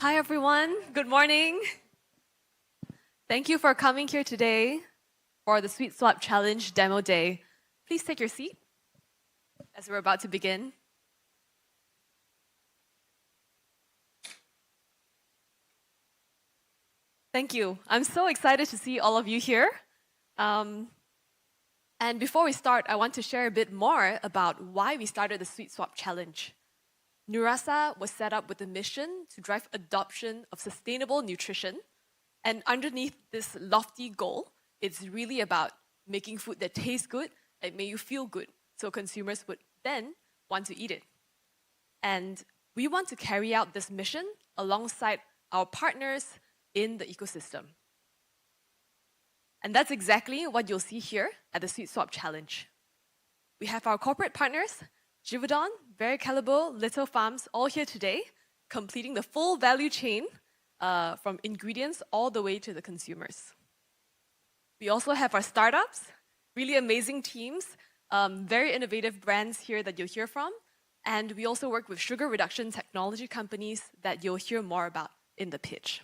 Hi everyone, good morning. Thank you for coming here today for the Sweet Swap Challenge Demo Day. Please take your seat as we're about to begin. Thank you. I'm so excited to see all of you here. And before we start, I want to share a bit more about why we started the Sweet Swap Challenge. Nurasa was set up with a mission to drive adoption of sustainable nutrition. And underneath this lofty goal, it's really about making food that tastes good and make you feel good, so consumers would then want to eat it. And we want to carry out this mission alongside our partners in the ecosystem. And that's exactly what you'll see here at the Sweet Swap Challenge. We have our corporate partners, Givaudan, Very Calibre, Little Farms, all here today, completing the full value chain from ingredients all the way to the consumers. We also have our startups, really amazing teams, very innovative brands here that you'll hear from. And we also work with sugar reduction technology companies that you'll hear more about in the pitch.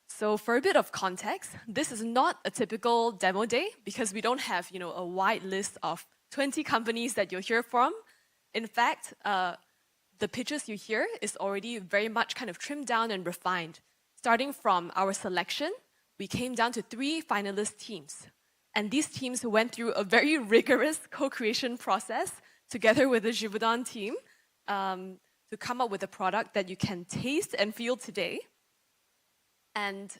So for a bit of context, this is not a typical demo day because we don't have a wide list of 20 companies that you'll hear from. In fact, the pitches you hear is already very much kind of trimmed down and refined. Starting from our selection, we came down to 3 finalist teams. And these teams went through a very rigorous co-creation process together with the Givaudan team to come up with a product that you can taste and feel today. And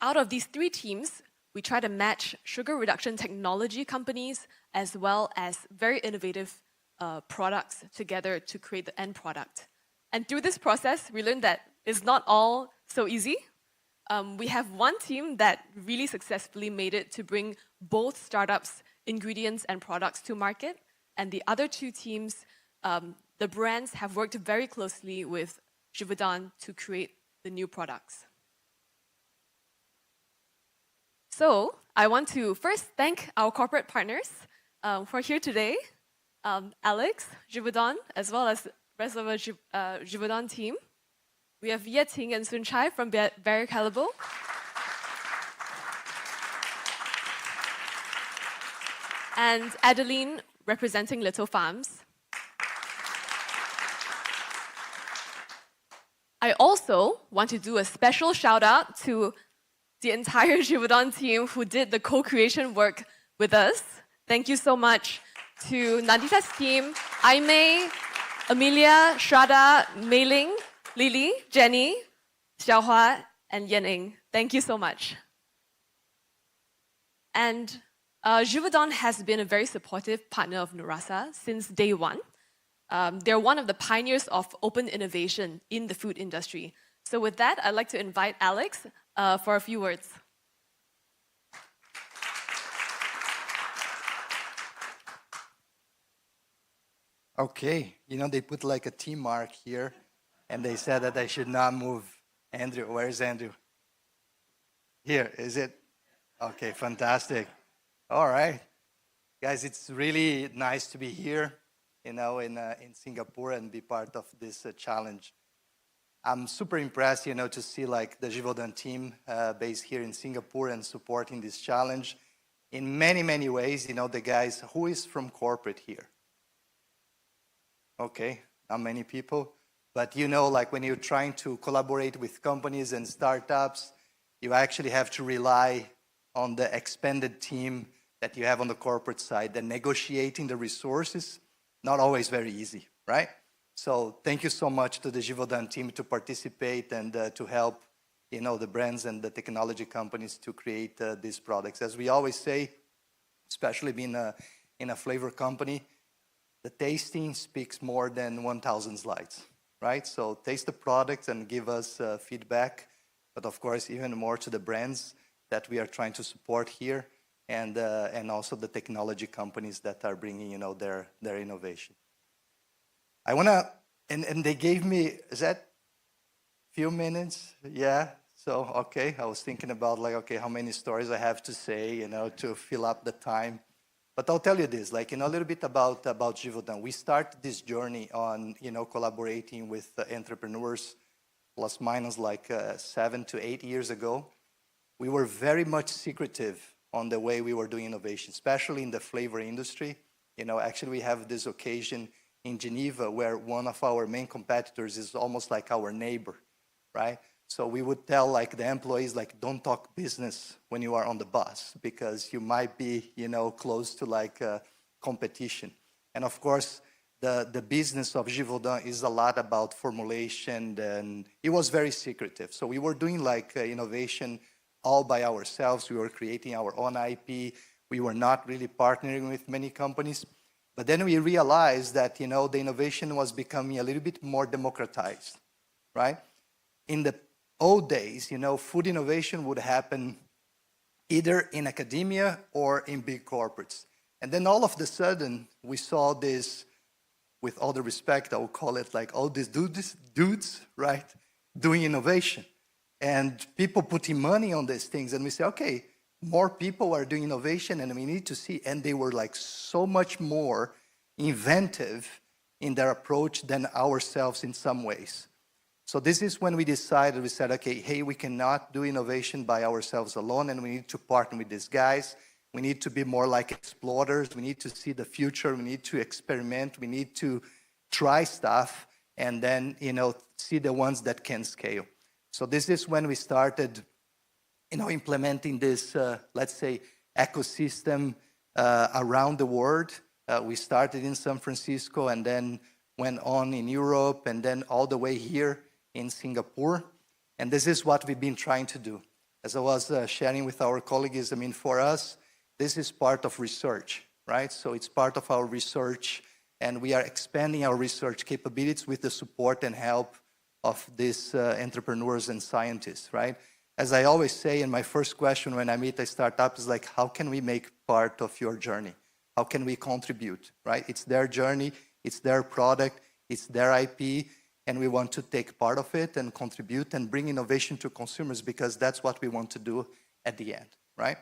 out of these 3 teams, we try to match sugar reduction technology companies as well as very innovative products together to create the end product. And through this process, we learned that it's not all so easy. We have one team that really successfully made it to bring both startups' ingredients and products to market. And the other 2 teams, the brands have worked very closely with Givaudan to create the new products. So I want to first thank our corporate partners who are here today, Alex, Givaudan, as well as the rest of the Givaudan team. We have Yeting and Sun Chai from Very Calibre. And Adeline representing Little Farms. I also want to do a special shout out to the entire Givaudan team who did the co-creation work with us. Thank you so much to Nandita's team, Aimei, Amelia, Shraddha, Mei-Ling, Lily, Jenny, Xiaohua, and Yan-Ing. Thank you so much. And Givaudan has been a very supportive partner of Nurasa since day one. They're one of the pioneers of open innovation in the food industry. So with that, I'd like to invite Alex for a few words. Okay, they put like a T mark here, and they said that I should not move. Andrew, where's Andrew? Here, is it? Okay, fantastic. All right. Guys, it's really nice to be here, in Singapore and be part of this challenge. I'm super impressed, to see like the Givaudan team based here in Singapore and supporting this challenge in many, many ways. The guys, who is from corporate here? Okay, not many people. But like when you're trying to collaborate with companies and startups, you actually have to rely on the expanded team that you have on the corporate side. And negotiating the resources, not always very easy, right? So thank you so much to the Givaudan team to participate and to help, the brands and the technology companies to create these products. As we always say, especially being in a flavor company, the tasting speaks more than 1,000 slides, right? So taste the product and give us feedback, but of course, even more to the brands that we are trying to support here and also the technology companies that are bringing, their innovation. I want to, and they gave me, is that few minutes? Yeah. So, okay. I was thinking about like, okay, how many stories I have to say, to fill up the time. But I'll tell you this, like, a little bit about Givaudan. We started this journey on, collaborating with entrepreneurs plus minus like 7 to 8 years ago. We were very much secretive on the way we were doing innovation, especially in the flavor industry. Actually, we have this occasion in Geneva where one of our main competitors is almost like our neighbor, right? So we would tell like the employees, like, don't talk business when you are on the bus because you might be, close to like competition. And of course, the business of Givaudan is a lot about formulation, and it was very secretive. So we were doing like innovation all by ourselves. We were creating our own IP. We were not really partnering with many companies. But then we realized that, the innovation was becoming a little bit more democratized, right? In the old days, food innovation would happen either in academia or in big corporates. And then all of a sudden, we saw this, with all the respect, I would call it like all these dudes, right, doing innovation. And people putting money on these things. And we say, okay, more people are doing innovation and we need to see. And they were like so much more inventive in their approach than ourselves in some ways. So this is when we said, okay, hey, we cannot do innovation by ourselves alone, and we need to partner with these guys. We need to be more like explorers. We need to see the future. We need to experiment. We need to try stuff and then, see the ones that can scale. So this is when we started, implementing this, let's say, ecosystem around the world. We started in San Francisco and then went on in Europe and then all the way here in Singapore. And this is what we've been trying to do. As I was sharing with our colleagues, for us, this is part of research, right? So it's part of our research, and we are expanding our research capabilities with the support and help of these entrepreneurs and scientists, right? As I always say in my first question when I meet a startup is like, how can we make part of your journey? How can we contribute, right? It's their journey, it's their product, it's their IP, and we want to take part of it and contribute and bring innovation to consumers because that's what we want to do at the end, right?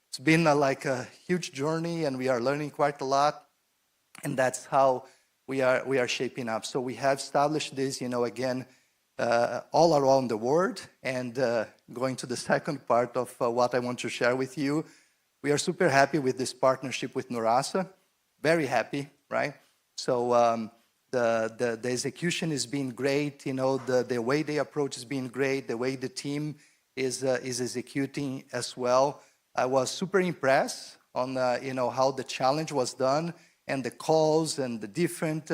It's been like a huge journey and we are learning quite a lot, and that's how we are shaping up. So we have established this, again, all around the world. And going to the second part of what I want to share with you, we are super happy with this partnership with Nurasa, very happy, right? So the execution has been great, the way they approach has been great, the way the team is executing as well. I was super impressed on how the challenge was done and the calls and the different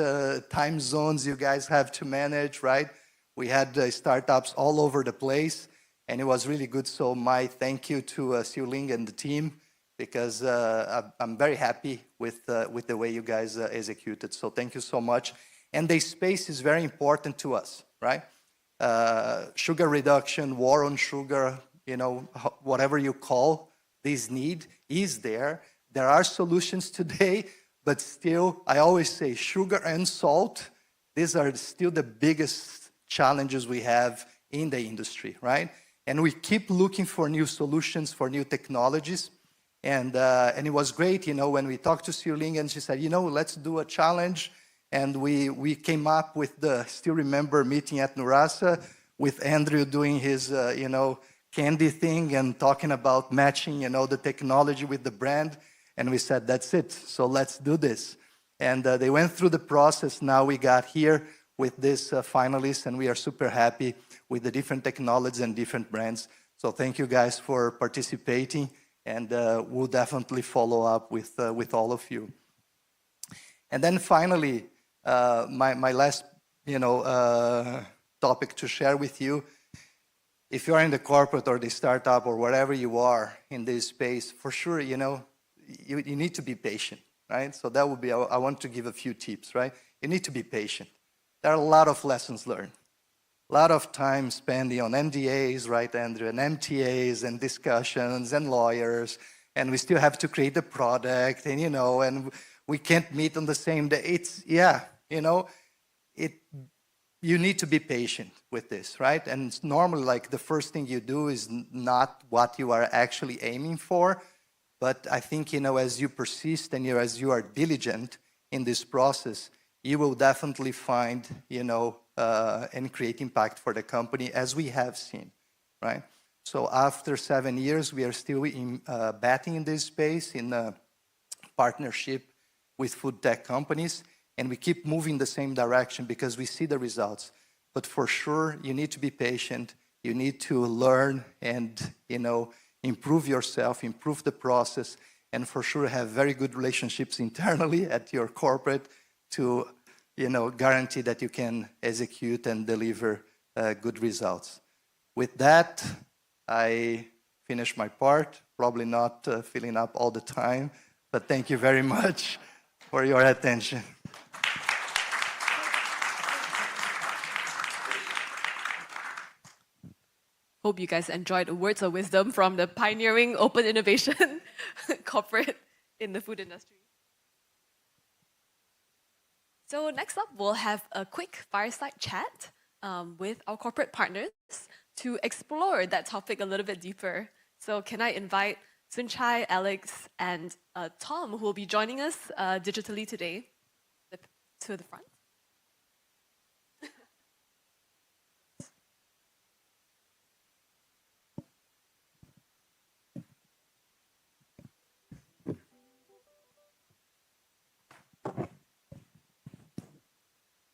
time zones you guys have to manage, right? We had startups all over the place, and it was really good. So my thank you to Siu Ling and the team, because I'm very happy with the way you guys executed. So thank you so much. And the space is very important to us, right? Sugar reduction, war on sugar, whatever you call this need is there. There are solutions today, but still, I always say sugar and salt, these are still the biggest challenges we have in the industry, right? And we keep looking for new solutions, for new technologies. And it was great, when we talked to Siu Ling and she said, let's do a challenge. And we came up with still remember meeting at Nurasa with Andrew doing his, candy thing and talking about matching, the technology with the brand. And we said, that's it. So let's do this. And they went through the process. Now we got here with this finalists, and we are super happy with the different technologies and different brands. So thank you guys for participating, and we'll definitely follow up with all of you. And then finally, my last topic to share with you. If you are in the corporate or the startup or wherever you are in this space, for sure, you need to be patient, right? So that would be, I want to give a few tips, right? You need to be patient. There are a lot of lessons learned. A lot of time spending on NDAs, right, Andrew, and MTAs and discussions and lawyers, and we still have to create the product, and and we can't meet on the same day. You need to be patient with this, right? And it's normally like the first thing you do is not what you are actually aiming for, But I think, as you persist and as you are diligent in this process, you will definitely find, and create impact for the company, as we have seen, right? So after 7 years, we are still betting in this space in a partnership with food tech companies, and we keep moving the same direction because we see the results. But for sure, you need to be patient. You need to learn and, improve yourself, improve the process, and for sure have very good relationships internally at your corporate to, guarantee that you can execute and deliver good results. With that, I finish my part, probably not filling up all the time, but thank you very much for your attention. Hope you guys enjoyed words of wisdom from the pioneering open innovation corporate in the food industry. So next up, we'll have a quick fireside chat with our corporate partners to explore that topic a little bit deeper. So can I invite Sunchai, Alex, and Tom, who will be joining us digitally today, to the front?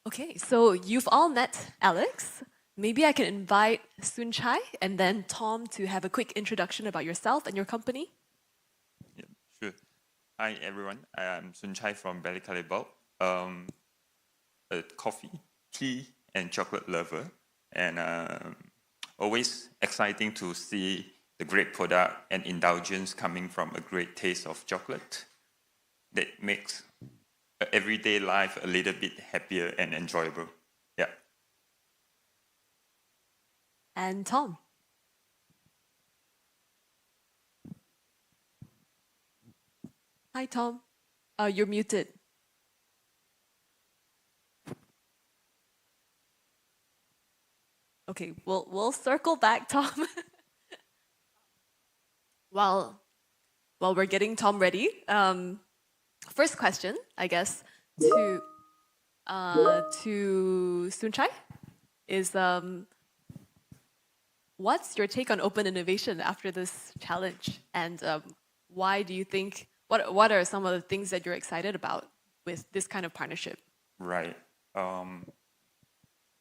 Okay, so you've all met Alex. Maybe I can invite Sunchai and then Tom to have a quick introduction about yourself and your company. Yeah, sure. Hi, everyone. I'm Sunchai from Barry Callebaut, a coffee, tea, and chocolate lover. And always exciting to see the great product and indulgence coming from a great taste of chocolate that makes everyday life a little bit happier and enjoyable. Yeah. And Tom. Hi, Tom. You're muted. Okay, we'll circle back, Tom. While we're getting Tom ready, first question, I guess, to Sunchai is what's your take on open innovation after this challenge, and why do you think? What are some of the things that you're excited about with this kind of partnership? Right.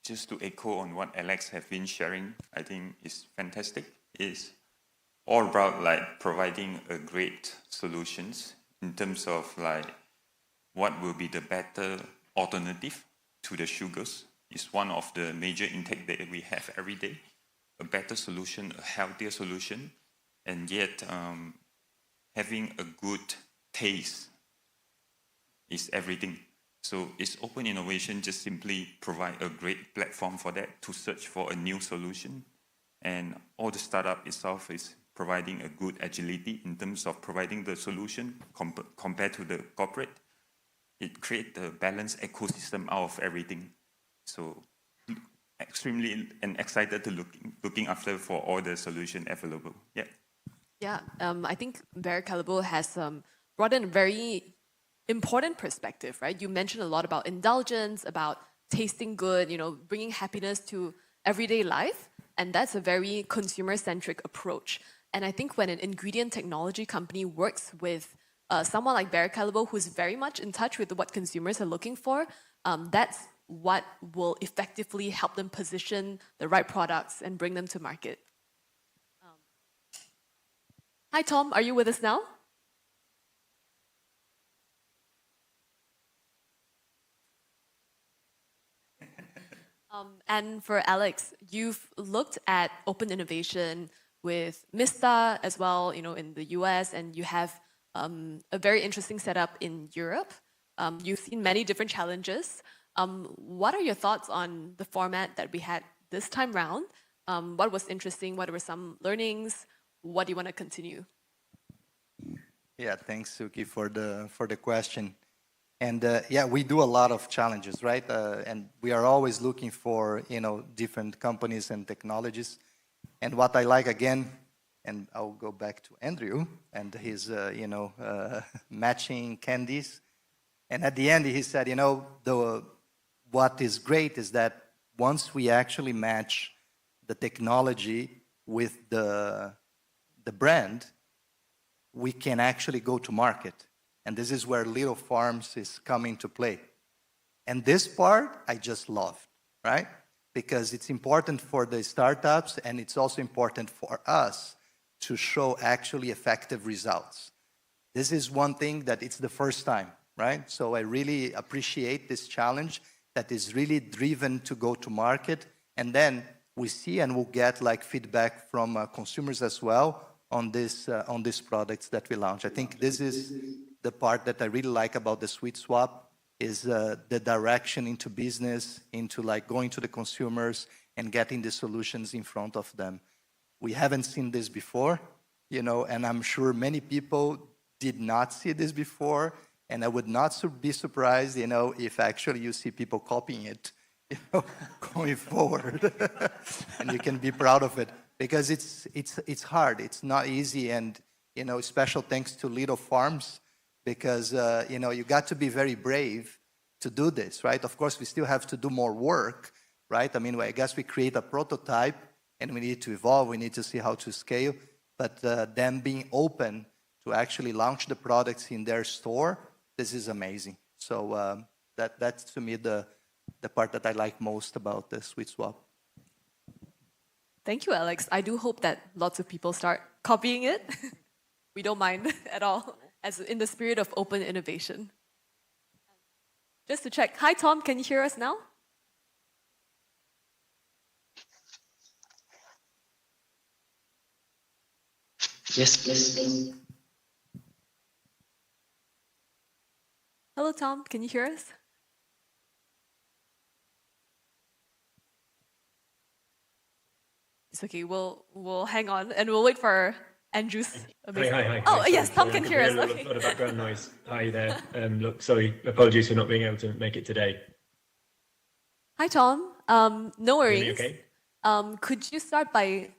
Just to echo on what Alex have been sharing, I think is fantastic. It's all about providing a great solutions in terms of what will be the better alternative to the sugars. Is one of the major intake that we have every day. A better solution, a healthier solution, and yet having a good taste is everything. So it's open innovation just simply provide a great platform for that to search for a new solution. And all the startup itself is providing a good agility in terms of providing the solution compared to the corporate. It creates a balanced ecosystem out of everything. So extremely and excited to looking after for all the solution available. Yeah. Yeah, I think Barry Callebaut has brought in a very important perspective, right? You mentioned a lot about indulgence, about tasting good, bringing happiness to everyday life, and that's a very consumer-centric approach. And I think when an ingredient technology company works with someone like Barry Callebaut, who's very much in touch with what consumers are looking for, that's what will effectively help them position the right products and bring them to market. Hi, Tom. Are you with us now? And for Alex, you've looked at open innovation with Mista as well, in the US, and you have a very interesting setup in Europe. You've seen many different challenges. What are your thoughts on the format that we had this time round? What was interesting? What were some learnings? What do you want to continue? Yeah, thanks, Suki, for the question. And yeah, we do a lot of challenges, right? And we are always looking for different companies and technologies. And what I like again and I'll go back to Andrew and his, matching candies. And at the end, he said, what is great is that once we actually match the technology with the brand, we can actually go to market. And this is where Little Farms is coming to play. And this part I just loved, right? Because it's important for the startups and it's also important for us to show actually effective results. This is one thing that it's the first time, right? So I really appreciate this challenge that is really driven to go to market. And then we see and we'll get like feedback from consumers as well on these products that we launch. I think this is the part that I really like about the Sweet Swap is the direction into business, into like going to the consumers and getting the solutions in front of them. We haven't seen this before, and I'm sure many people did not see this before. And I would not be surprised, if actually you see people copying it, going forward. And you can be proud of it because it's hard. It's not easy. And, special thanks to Little Farms because, you got to be very brave to do this, right? Of course, we still have to do more work, right? I mean, I guess we create a prototype and we need to evolve. We need to see how to scale. But them being open to actually launch the products in their store, this is amazing. So that's to me the part that I like most about the Sweet Swap. Thank you, Alex. I do hope that lots of people start copying it. We don't mind at all, as in the spirit of open innovation. Just to check. Hi, Tom. Can you hear us now? Yes. Hello, Tom. Can you hear us? It's okay. We'll hang on and we'll wait for Andrew's. Hi. Oh, Sorry, yes, Tom can hear us. A lot of background noise. Hi there. Look, sorry, apologies for not being able to make it today. Hi, Tom. No worries. Hear me okay? Could you start by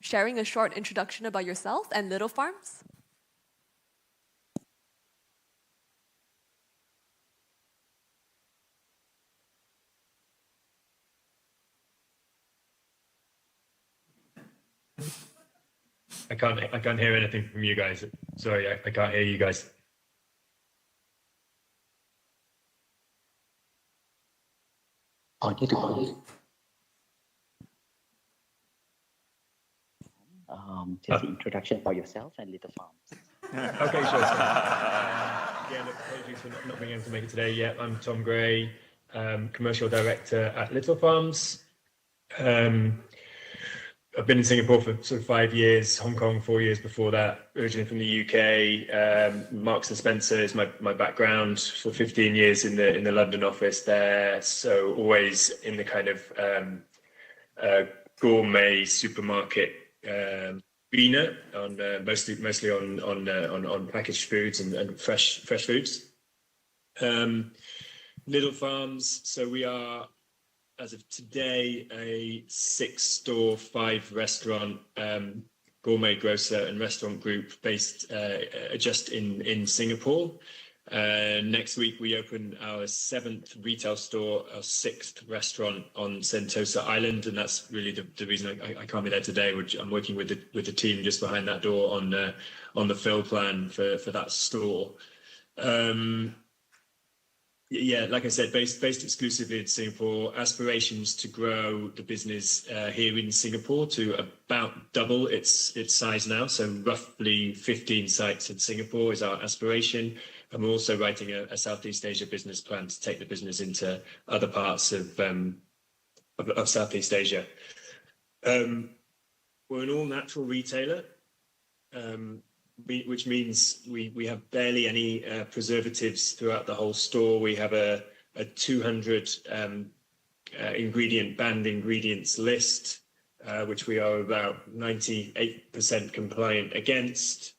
sharing a short introduction about yourself and Little Farms? I can't hear anything from you guys. Sorry, I can't hear you guys. Just the introduction about yourself and Little Farms. Okay, sure. Yeah, look, apologies for not being able to make it today. Yeah, I'm Tom Gray, Commercial Director at Little Farms. I've been in Singapore for sort of 5 years, Hong Kong 4 years before that, originally from the UK. Marks and Spencer is my background for 15 years in the London office there. So always in the kind of gourmet supermarket arena, on mostly on packaged foods and fresh foods. Little Farms. So we are, as of today, a 6-store, 5-restaurant gourmet grocer and restaurant group based just in Singapore. Next week, we open our 7th retail store, our 6th restaurant on Sentosa Island, and that's really the reason I can't be there today. Which I'm working with the team just behind that door on the fill plan for that store. Yeah, like I said, based exclusively in Singapore, aspirations to grow the business here in Singapore to about double its size now. So roughly 15 sites in Singapore is our aspiration. And we're also writing a Southeast Asia business plan to take the business into other parts of Southeast Asia. We're an all-natural retailer. Which means we have barely any preservatives throughout the whole store. We have a 200 banned ingredients list, which we are about 98% compliant against.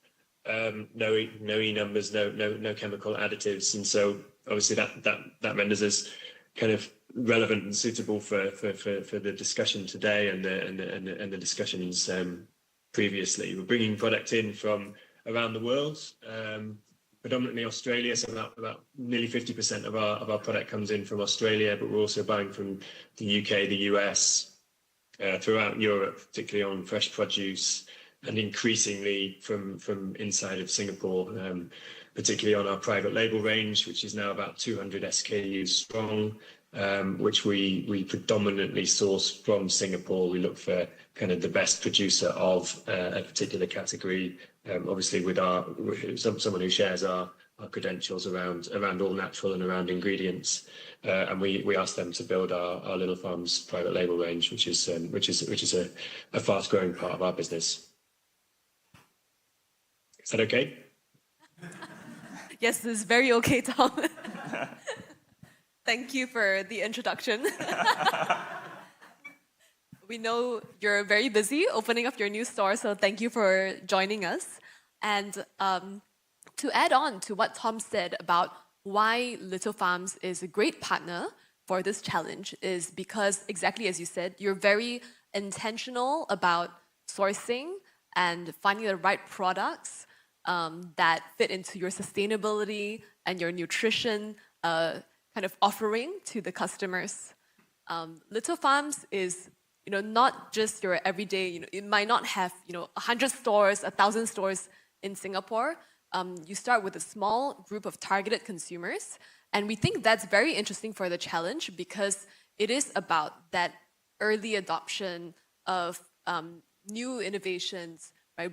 No E numbers, no chemical additives, and so obviously that renders us kind of relevant and suitable for the discussion today and the discussions previously. We're bringing product in from around the world, predominantly Australia. So about nearly 50% of our product comes in from Australia, but we're also buying from the UK, the US, throughout Europe, particularly on fresh produce, and increasingly from inside of Singapore, particularly on our private label range, which is now about 200 SKUs strong, which we predominantly source from Singapore. We look for kind of the best producer of a particular category, obviously with someone who shares our credentials around all natural and around ingredients, and we ask them to build our Little Farms private label range, which is a fast growing part of our business. Is that okay? Yes, this is very okay, Tom. Thank you for the introduction. We know you're very busy opening up your new store, so thank you for joining us. And to add on to what Tom said about why Little Farms is a great partner for this challenge is because, exactly as you said, you're very intentional about sourcing and finding the right products that fit into your sustainability and your nutrition kind of offering to the customers. Little Farms is, not just your everyday. It might not have, 100 stores, 1,000 stores in Singapore. You start with a small group of targeted consumers, and we think that's very interesting for the challenge because it is about that early adoption of new innovations, right?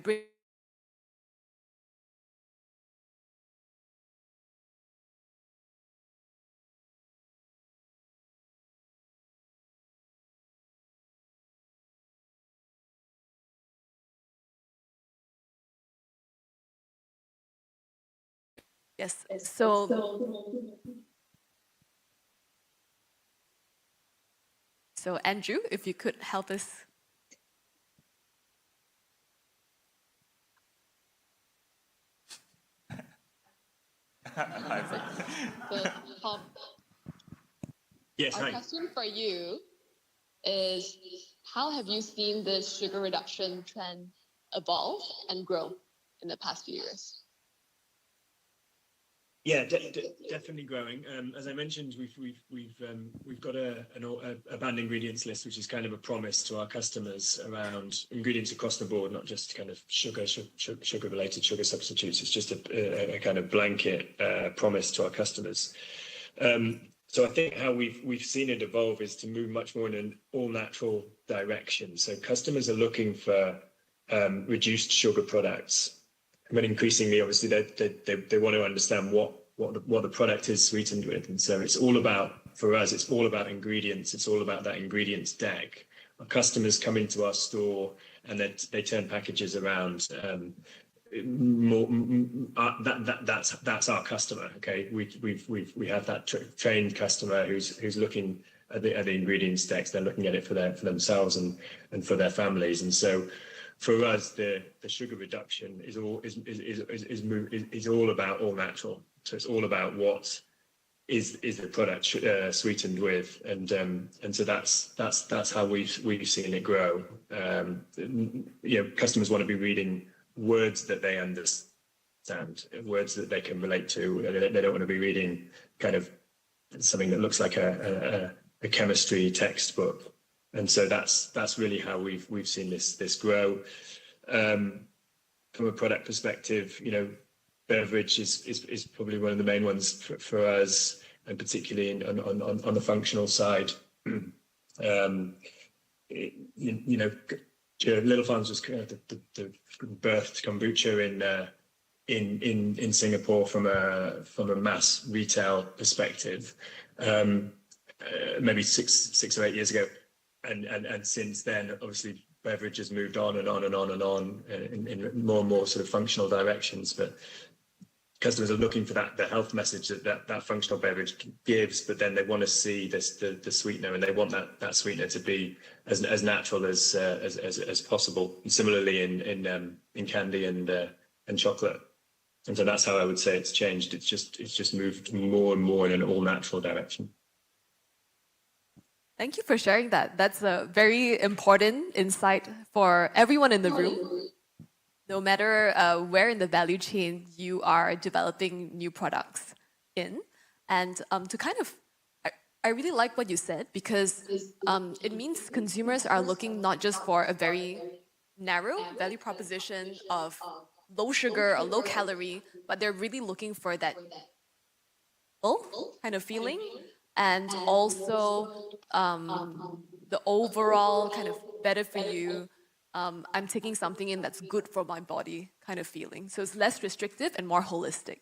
Yes. So Andrew, if you could help us. So, Tom, Yes, our hi. question for you is, how have you seen the sugar reduction trend evolve and grow in the past few years? Yeah, definitely growing. As I mentioned, we've got a banned ingredients list, which is kind of a promise to our customers around ingredients across the board, not just kind of sugar-related sugar substitutes. It's just a kind of blanket promise to our customers. So I think how we've seen it evolve is to move much more in an all-natural direction. So customers are looking for reduced sugar products. But increasingly, obviously, they want to understand what the product is sweetened with. And so it's all about, for us, it's all about ingredients. It's all about that ingredients deck. Our customers come into our store and they turn packages around. That's our customer. Okay, we have that trained customer who's looking at the ingredients decks. They're looking at it for themselves and for their families. And so, for us, the sugar reduction is all about all natural. So it's all about what is the product sweetened with, and so that's how we've seen it grow. Customers want to be reading words that they understand, words that they can relate to. They don't want to be reading kind of something that looks like a chemistry textbook. And so that's really how we've seen this grow. From a product perspective, beverage is probably one of the main ones for us, and particularly on the functional side. Little Farms was the birthed kombucha in Singapore from a mass retail perspective, maybe six or 8 years ago. And since then, obviously, beverage has moved on and on and on and on in more and more sort of functional directions. But customers are looking for the health message that functional beverage gives, but then they want to see the sweetener, and they want that sweetener to be as natural as possible. And similarly in candy and chocolate. And so that's how I would say it's changed. It's just moved more and more in an all natural direction. Thank you for sharing that. That's a very important insight for everyone in the room. no matter where in the value chain you are developing new products in. And to kind of, I really like what you said, because it means consumers are looking not just for a very narrow value proposition of low sugar or low calorie, but they're really looking for that full kind of feeling, and also the overall kind of better for you. I'm taking something in that's good for my body kind of feeling. So it's less restrictive and more holistic.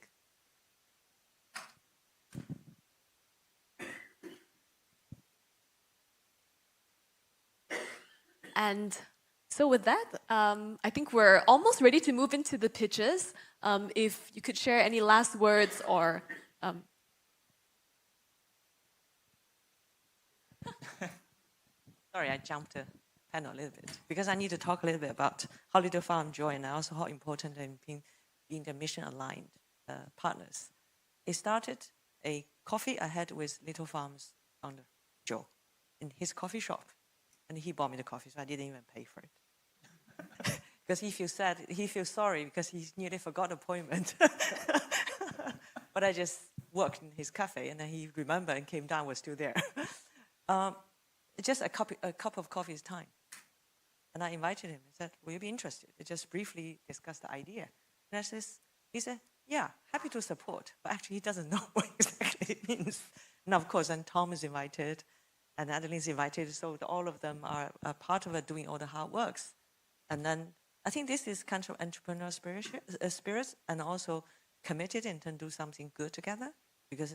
And so with that, I think we're almost ready to move into the pitches. If you could share any last words or Sorry, I jumped the panel a little bit because I need to talk a little bit about how Little Farm joined and also how important and being the mission-aligned partners. It started a coffee I had with Little Farm's founder, Joe, in his coffee shop. And he bought me the coffee, so I didn't even pay for it. Because he feels sad, he feels sorry because he nearly forgot the appointment. But I just worked in his cafe, and then he remembered and came down, was still there. Just a cup of coffee is time. And I invited him. I said, will you be interested? I just briefly discussed the idea. And he said, yeah, happy to support. But actually, he doesn't know what exactly it means. And of course, then Tom is invited, and Adeline's invited. So all of them are part of it, doing all the hard works. And then I think this is kind of entrepreneurial spirit and also committed and to do something good together, because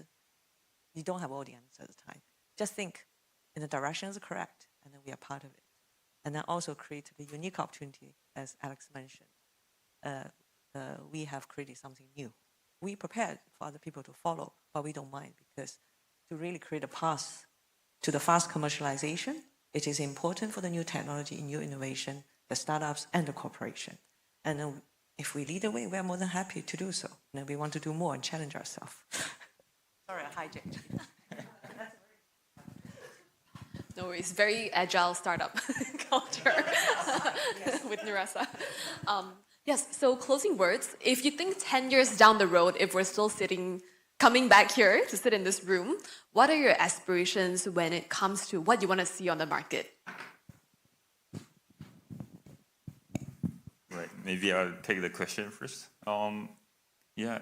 you don't have all the answers at the time. Just think in the direction is correct, and then we are part of it. And then also create the unique opportunity, as Alex mentioned. We have created something new. We prepared for other people to follow, but we don't mind, because to really create a path to the fast commercialization, it is important for the new technology, new innovation, the startups and the corporation. And then if we lead the way, we're more than happy to do so. And then we want to do more and challenge ourselves. Sorry, I hijacked. no, it's very agile startup culture with Nirasa. Yes, so closing words. If you think 10 years down the road, if we're still coming back here to sit in this room, what are your aspirations when it comes to what you want to see on the market? Right, maybe I'll take the question first. Yeah,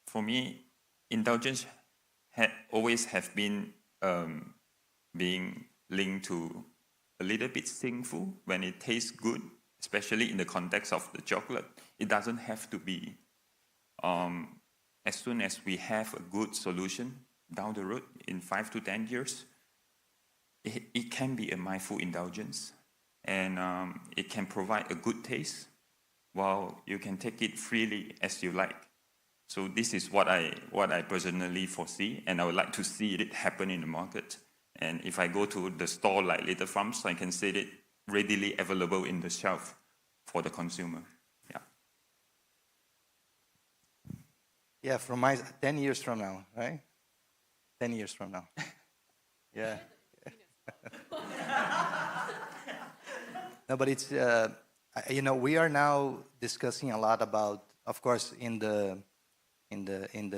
for me, indulgence always have been being linked to a little bit sinful when it tastes good, especially in the context of the chocolate. It doesn't have to be. As soon as we have a good solution down the road in 5 to 10 years, it can be a mindful indulgence, and it can provide a good taste, while you can take it freely as you like. So this is what I personally foresee, and I would like to see it happen in the market. And if I go to the store like Little Farms, I can see it readily available in the shelf for the consumer. Yeah. Yeah, from 10 years from now, right? 10 years from now. Yeah. No, but it's, we are now discussing a lot about, of course, in the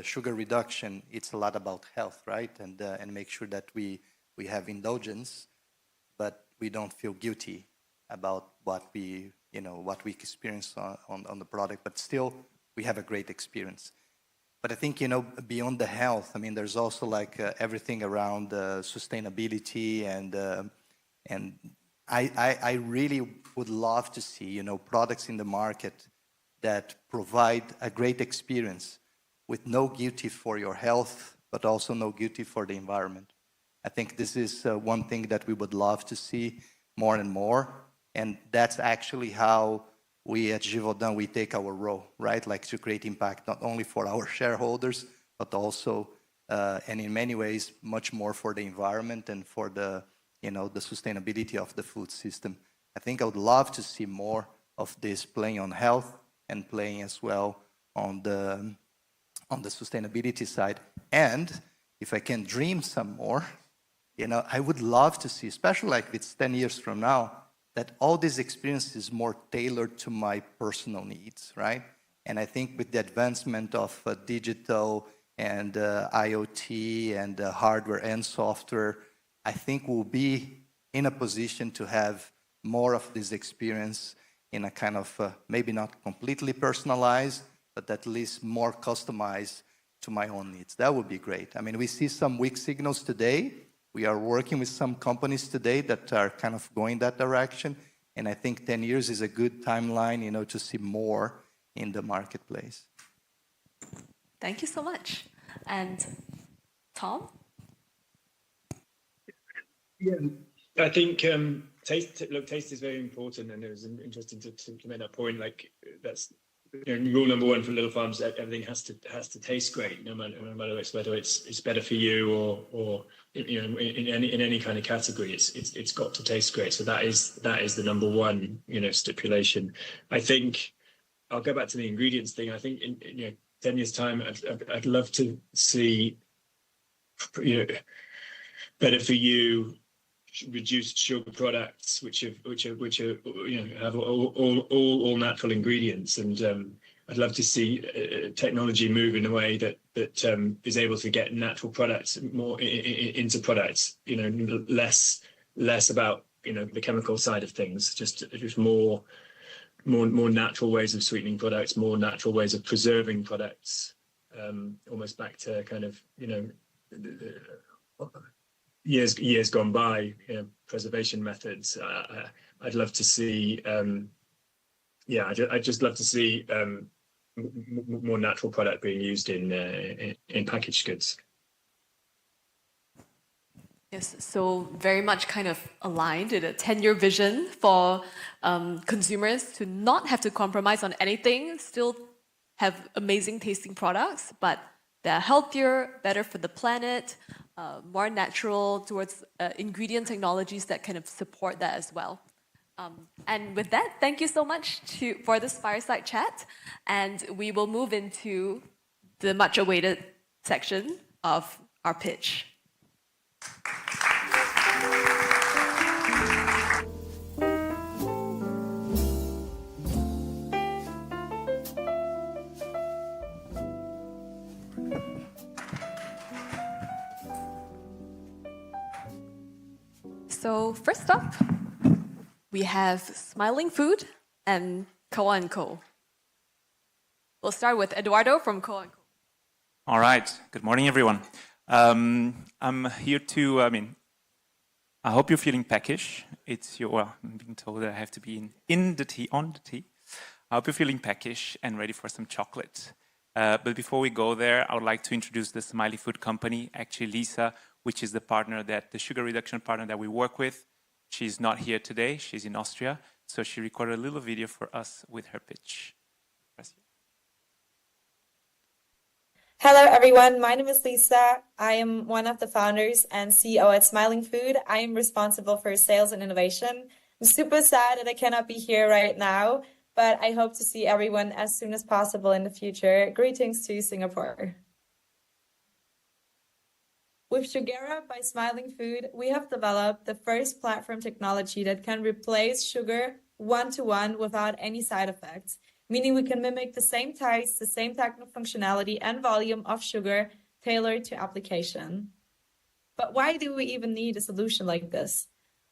sugar reduction, it's a lot about health, right? And make sure that we have indulgence, but we don't feel guilty about what we experience on the product, but still we have a great experience. But I think, beyond the health, I mean, there's also like everything around sustainability, and I really would love to see, products in the market that provide a great experience with no guilty for your health, but also no guilty for the environment. I think this is one thing that we would love to see more and more, and that's actually how we at Givaudan, we take our role, right? Like to create impact not only for our shareholders, but also, and in many ways, much more for the environment and for the sustainability of the food system. I think I would love to see more of this playing on health and playing as well on the sustainability side. And if I can dream some more, I would love to see, especially like it's 10 years from now, that all this experience is more tailored to my personal needs, right? And I think with the advancement of digital and IoT and hardware and software, I think we'll be in a position to have more of this experience in a kind of, maybe not completely personalized, but at least more customized to my own needs. That would be great. I mean, we see some weak signals today. We are working with some companies today that are kind of going that direction. And I think 10 years is a good timeline, you know, to see more in the marketplace. Thank you so much. And Tom? Yeah, I think taste is very important, and it was interesting to make that point. Like that's rule number one for little farms: everything has to taste great, no matter whether it's better for you or in any kind of category. It's got to taste great. So that is the number one stipulation. I think I'll go back to the ingredients thing. I think in 10 years' time, I'd love to see better for you, reduced sugar products, which have all natural ingredients, and I'd love to see technology move in a way that is able to get natural products more into products. Less about the chemical side of things. Just more natural ways of sweetening products, more natural ways of preserving products. Almost back to kind of years gone by, preservation methods. I'd love to see, I'd just love to see more natural product being used in packaged goods. Yes, so very much kind of aligned with a 10-year vision for consumers to not have to compromise on anything, still have amazing tasting products, but they're healthier, better for the planet, more natural towards ingredient technologies that kind of support that as well. And with that, thank you so much for this fireside chat. And we will move into the much awaited section of our pitch. So first up, we have Smiling Food and Koa & Co. We'll start with Eduardo from Koa & Co. All right. Good morning, everyone. I'm here to, I hope you're feeling peckish. I'm being told that I have to be on the tea. I hope you're feeling peckish and ready for some chocolate. But before we go there, I would like to introduce the Smiley Food Company, actually Lisa, which is the sugar reduction partner that we work with. She's not here today. She's in Austria. So she recorded a little video for us with her pitch. Hello, everyone. My name is Lisa. I am one of the founders and CEO at Smiling Food. I am responsible for sales and innovation. I'm super sad that I cannot be here right now, but I hope to see everyone as soon as possible in the future. Greetings to Singapore. With Sugera by Smiling Food, we have developed the first platform technology that can replace sugar one-to-one without any side effects, meaning we can mimic the same taste, the same technical functionality and volume of sugar tailored to application. But why do we even need a solution like this?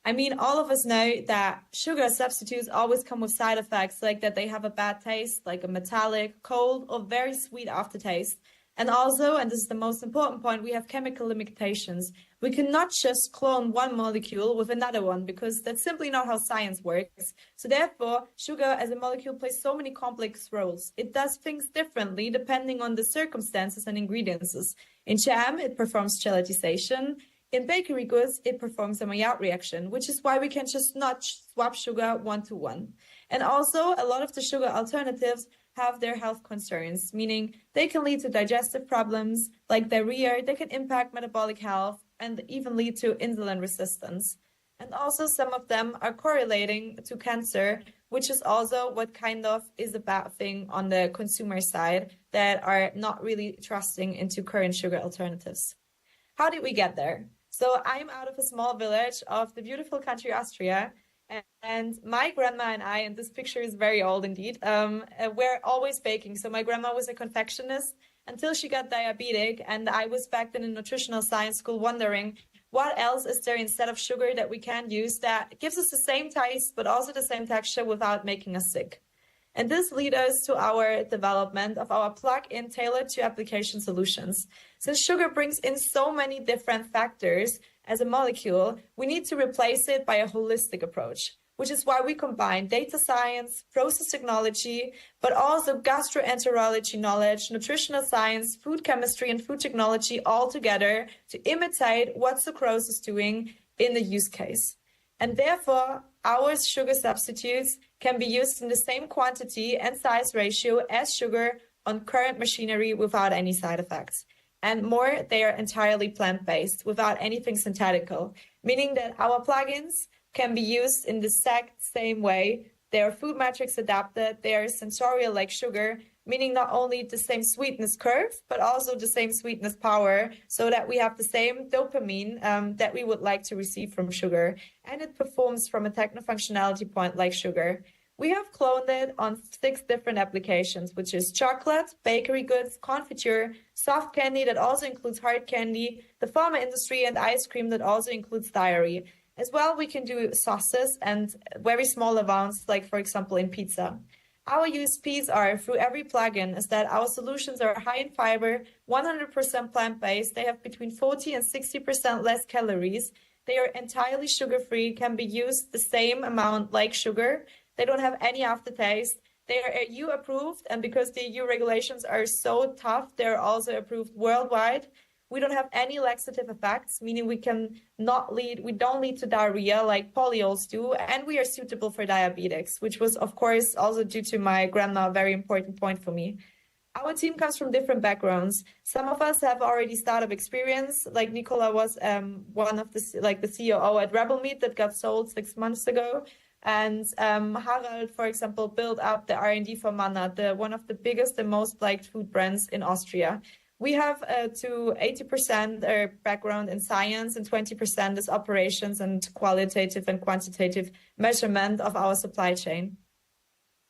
I mean, all of us know that sugar substitutes always come with side effects, like that they have a bad taste, like a metallic, cold, or very sweet aftertaste. And also, and this is the most important point, we have chemical limitations. We cannot just clone one molecule with another one because that's simply not how science works. So therefore, sugar as a molecule plays so many complex roles. It does things differently depending on the circumstances and ingredients. In jam, it performs gelatinization. In bakery goods, it performs a Maillard reaction, which is why we can just not swap sugar one-to-one. And also, a lot of the sugar alternatives have their health concerns, meaning they can lead to digestive problems like diarrhea, they can impact metabolic health, and even lead to insulin resistance. And also some of them are correlating to cancer, which is also what kind of is a bad thing on the consumer side that are not really trusting into current sugar alternatives. How did we get there? So I'm out of a small village of the beautiful country Austria, And my grandma and I, and this picture is very old indeed, we're always baking. So my grandma was a confectionist until she got diabetic. And I was back then in nutritional science school wondering, what else is there instead of sugar that we can use that gives us the same taste, but also the same texture without making us sick? And this leads us to our development of our plug-in tailored to application solutions. Since sugar brings in so many different factors as a molecule, we need to replace it by a holistic approach, which is why we combine data science, process technology, but also gastroenterology knowledge, nutritional science, food chemistry, and food technology all together to imitate what sucrose is doing in the use case. And therefore, our sugar substitutes can be used in the same quantity and size ratio as sugar on current machinery without any side effects. And more, they are entirely plant-based without anything synthetical, meaning that our plugins can be used in the exact same way. They are food matrix adapted, they are sensorial like sugar, meaning not only the same sweetness curve, but also the same sweetness power, so that we have the same dopamine that we would like to receive from sugar. And it performs from a techno-functionality point like sugar. We have cloned it on 6 different applications, which is chocolate, bakery goods, confiture, soft candy that also includes hard candy, the pharma industry, and ice cream that also includes dairy. As well, we can do sauces and very small amounts, like for example in pizza. Our USPs are, through every plugin, is that our solutions are high in fiber, 100% plant-based, they have between 40 and 60% less calories, they are entirely sugar-free, can be used the same amount like sugar, they don't have any aftertaste, they are EU approved, and because the EU regulations are so tough, they're also approved worldwide. We don't have any laxative effects, meaning we don't lead to diarrhea like polyols do, and we are suitable for diabetics, which was, of course, also due to my grandma, a very important point for me. Our team comes from different backgrounds. Some of us have already startup experience, like Nicola was one of the COO at Rebel Meat that got sold 6 months ago. And Harald, for example, built up the R&D for Manna, one of the biggest and most liked food brands in Austria. We have to 80% background in science and 20% is operations and qualitative and quantitative measurement of our supply chain.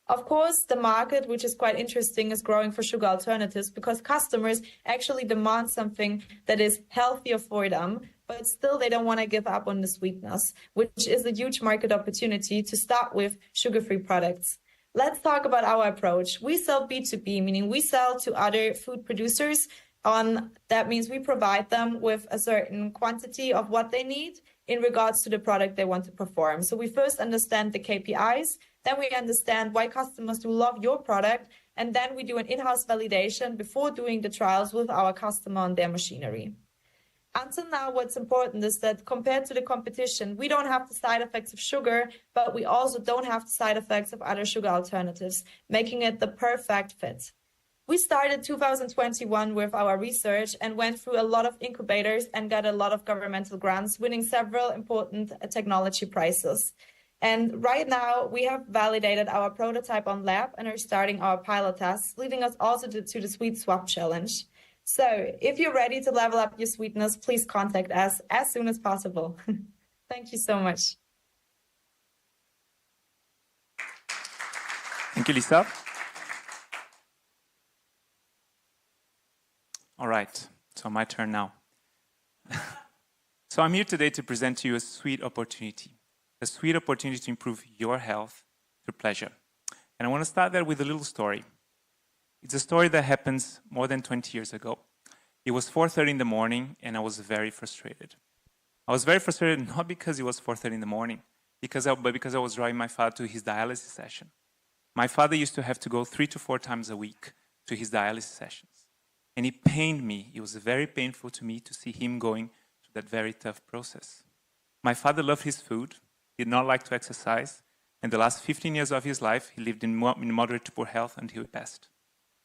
Of course, the market, which is quite interesting, is growing for sugar alternatives because customers actually demand something that is healthier for them, but still they don't want to give up on the sweetness, which is a huge market opportunity to start with sugar-free products. Let's talk about our approach. We sell B2B, meaning we sell to other food producers. That means we provide them with a certain quantity of what they need in regards to the product they want to perform. So we first understand the KPIs, then we understand why customers do love your product, and then we do an in-house validation before doing the trials with our customer on their machinery. Until now, what's important is that compared to the competition, we don't have the side effects of sugar, but we also don't have the side effects of other sugar alternatives, making it the perfect fit. We started 2021 with our research and went through a lot of incubators and got a lot of governmental grants, winning several important technology prizes. And right now, we have validated our prototype on lab and are starting our pilot tests, leading us also to the Sweet Swap Challenge. So if you're ready to level up your sweetness, please contact us as soon as possible. Thank you so much. Thank you, Lisa. All right, so my turn now. So I'm here today to present to you a sweet opportunity to improve your health through pleasure. And I want to start there with a little story. It's a story that happens more than 20 years ago. It was 4:30 in the morning and I was very frustrated. I was very frustrated not because it was 4:30 in the morning, but because I was driving my father to his dialysis session. My father used to have to go 3 to 4 times a week to his dialysis sessions. And it pained me. It was very painful to me to see him going through that very tough process. My father loved his food, he did not like to exercise, and the last 15 years of his life, he lived in moderate to poor health until he passed.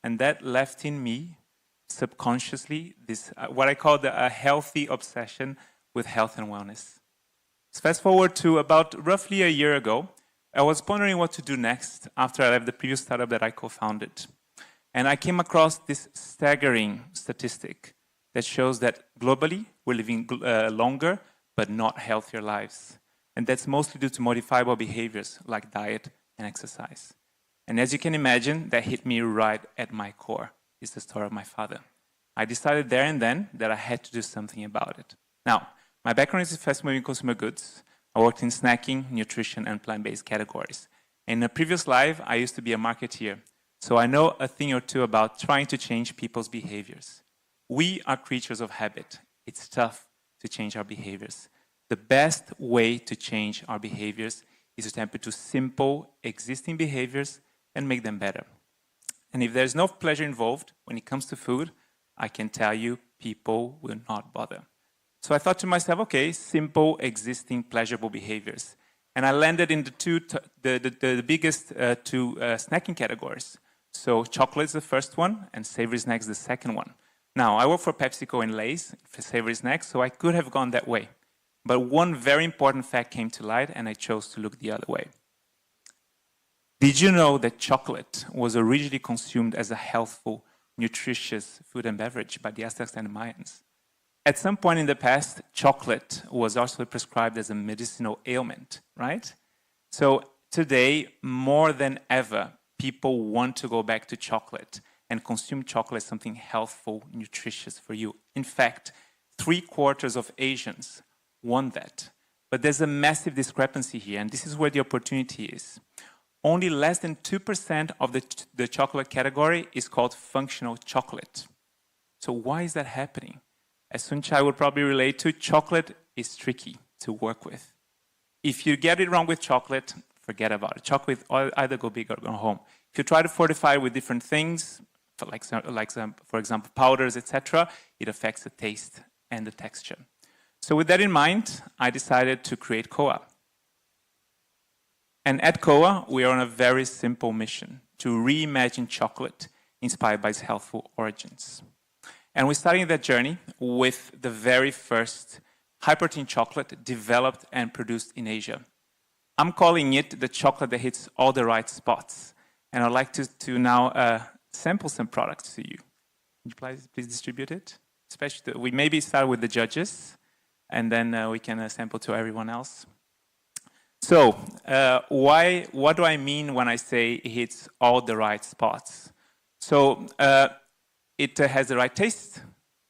And that left in me, subconsciously, this what I call a healthy obsession with health and wellness. So fast forward to about roughly a year ago, I was pondering what to do next after I left the previous startup that I co-founded. And I came across this staggering statistic that shows that globally, we're living longer, but not healthier lives. And that's mostly due to modifiable behaviors like diet and exercise. And as you can imagine, that hit me right at my core. It's the story of my father. I decided there and then that I had to do something about it. Now, my background is in fast-moving consumer goods. I worked in snacking, nutrition, and plant-based categories. In a previous life, I used to be a marketeer. So I know a thing or two about trying to change people's behaviors. We are creatures of habit. It's tough to change our behaviors. The best way to change our behaviors is to tap into simple existing behaviors and make them better. And if there's no pleasure involved when it comes to food, I can tell you people will not bother. So I thought to myself, okay, simple existing pleasurable behaviors. And I landed in the biggest two snacking categories. So chocolate is the first one and savory snacks the second one. Now, I work for PepsiCo and Lay's for savory snacks, so I could have gone that way. But one very important fact came to light, and I chose to look the other way. Did you know that chocolate was originally consumed as a healthful, nutritious food and beverage by the Aztecs and the Mayans? At some point in the past, chocolate was also prescribed as a medicinal ailment, right? So today, more than ever, people want to go back to chocolate and consume chocolate as something healthful, nutritious for you. In fact, 3/4 of Asians want that. But there's a massive discrepancy here, and this is where the opportunity is. Only less than 2% of the chocolate category is called functional chocolate. So why is that happening? As Sunchai would probably relate to, chocolate is tricky to work with. If you get it wrong with chocolate, forget about it. Chocolate either go big or go home. If you try to fortify it with different things, for example, powders, etc., it affects the taste and the texture. So with that in mind, I decided to create Koa. And at Koa, we are on a very simple mission to reimagine chocolate inspired by its healthful origins. And we're starting that journey with the very first high-protein chocolate developed and produced in Asia. I'm calling it the chocolate that hits all the right spots. And I'd like to now sample some products to you. Would you please distribute it? Especially, we maybe start with the judges, and then we can sample to everyone else. So, what do I mean when I say it hits all the right spots? So, it has the right taste,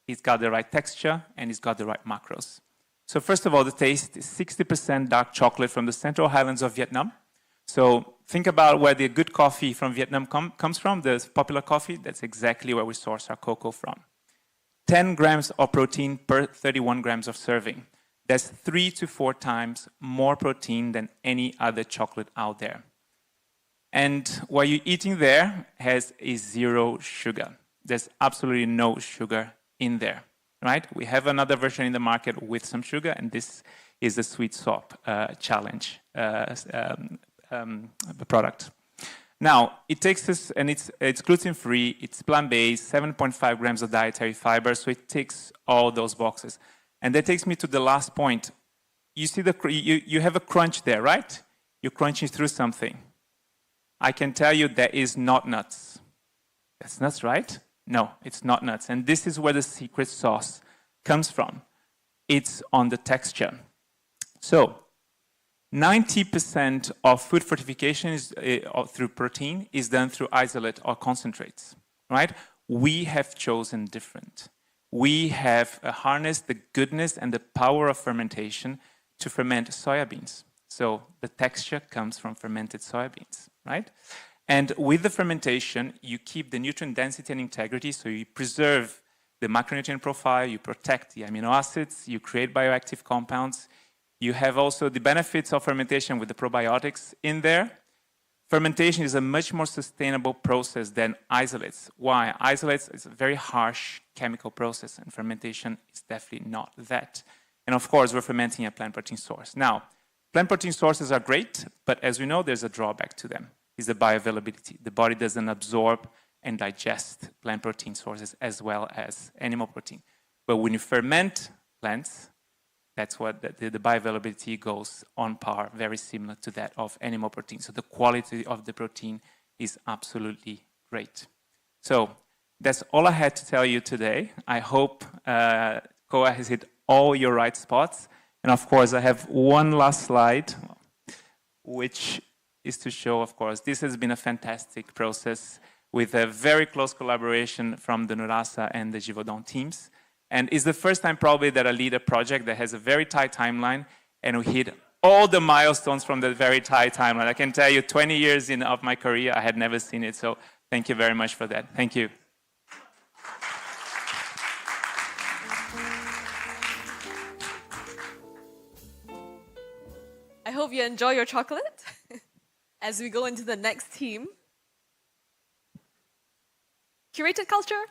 it's got the right texture, and it's got the right macros. So first of all, the taste is 60% dark chocolate from the Central Highlands of Vietnam. So think about where the good coffee from Vietnam comes from, the popular coffee, that's exactly where we source our cocoa from. 10 grams of protein per 31 grams of serving. That's 3 to 4 times more protein than any other chocolate out there. And what you're eating there has a 0 sugar. There's absolutely no sugar in there, right? We have another version in the market with some sugar, and this is the Sweet Swap Challenge product. Now, it takes us, and it's gluten-free, it's plant-based, 7.5 grams of dietary fiber, so it ticks all those boxes. And that takes me to the last point. You see, you have a crunch there, right? You're crunching through something. I can tell you that is not nuts. That's nuts, right? No, it's not nuts. And this is where the secret sauce comes from. It's on the texture. So, 90% of food fortification through protein is done through isolate or concentrates, right? We have chosen different. We have harnessed the goodness and the power of fermentation to ferment soybeans. So the texture comes from fermented soybeans, right? And with the fermentation, you keep the nutrient density and integrity, so you preserve the macronutrient profile, you protect the amino acids, you create bioactive compounds. You have also the benefits of fermentation with the probiotics in there. Fermentation is a much more sustainable process than isolates. Why? Isolates is a very harsh chemical process, and fermentation is definitely not that. And of course, we're fermenting a plant protein source. Now, plant protein sources are great, but as we know, there's a drawback to them. Is the bioavailability. The body doesn't absorb and digest plant protein sources as well as animal protein. But when you ferment plants, that's what the bioavailability goes on par, very similar to that of animal protein. So the quality of the protein is absolutely great. So that's all I had to tell you today. I hope Koa has hit all your right spots. And of course, I have one last slide, which is to show, of course, this has been a fantastic process with a very close collaboration from the Nurasa and the Givaudan teams. And it's the first time probably that I lead a project that has a very tight timeline, and we hit all the milestones from the very tight timeline. I can tell you 20 years of my career, I had never seen it. So thank you very much for that. Thank you. I hope you enjoy your chocolate as we go into the next team. Curated culture.